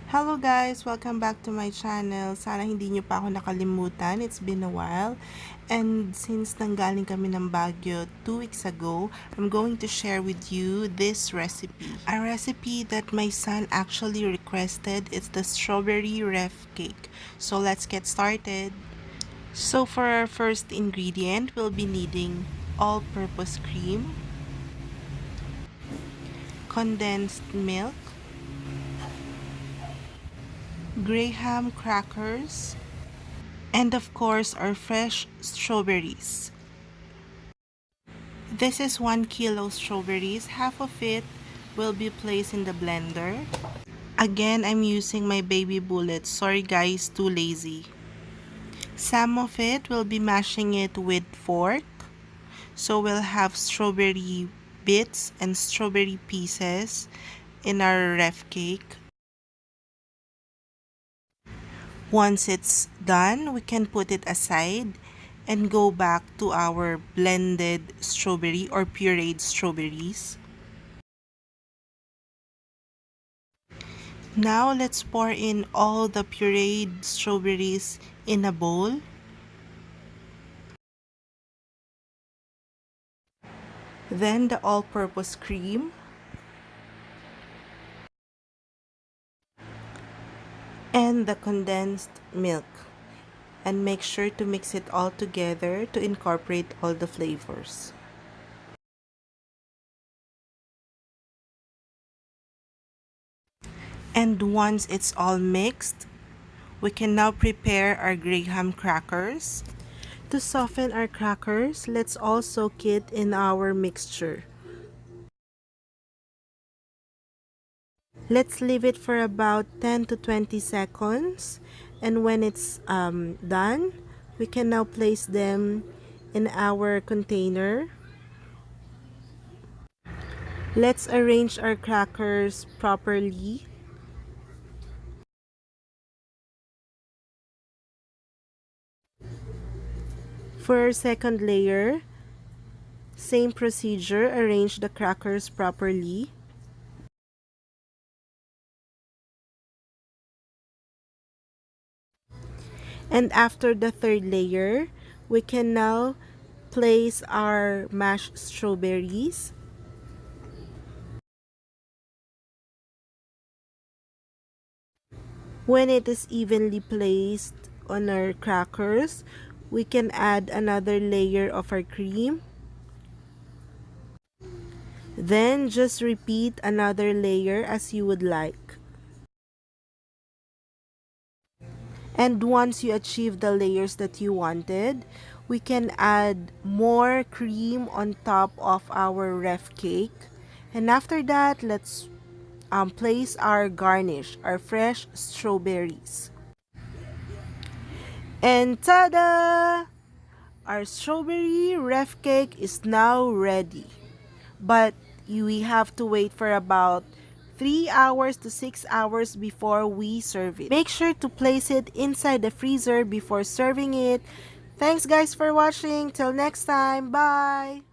Hello guys! Welcome back to my channel. Sana hindi nyo pa ako nakalimutan. It's been a while. And since nanggaling kami ng Baguio 2 weeks ago, I'm going to share with you this recipe. A recipe that my son actually requested. It's the strawberry ref cake. So let's get started. So for our first ingredient, we'll be needing all-purpose cream, condensed milk, graham crackers, and of course our fresh strawberries. This is 1 kilo strawberries. Half of it will be placed in the blender. Again, I'm using my baby bullets. Sorry guys, too lazy. Some of it will be mashing it with fork. So we'll have strawberry bits and strawberry pieces in our ref cake. Once it's done, we can put it aside and go back to our blended strawberry or pureed strawberries. Now let's pour in all the pureed strawberries in a bowl. Then the all-purpose cream. And the condensed milk, and make sure to mix it all together to incorporate all the flavors. And once it's all mixed, we can now prepare our graham crackers. To soften our crackers, let's also soak it in our mixture. Let's leave it for about 10 to 20 seconds, and when it's done, we can now place them in our container. Let's arrange our crackers properly. For our second layer, same procedure, arrange the crackers properly. And after the third layer, we can now place our mashed strawberries. When it is evenly placed on our crackers, we can add another layer of our cream. Then just repeat another layer as you would like. And once you achieve the layers that you wanted, we can add more cream on top of our ref cake. And after that, let's place our garnish, our fresh strawberries. And tada! Our strawberry ref cake is now ready. But we have to wait for about 3 hours to 6 hours before we serve it. Make sure to place it inside the freezer before serving it. Thanks guys for watching. Till next time. Bye!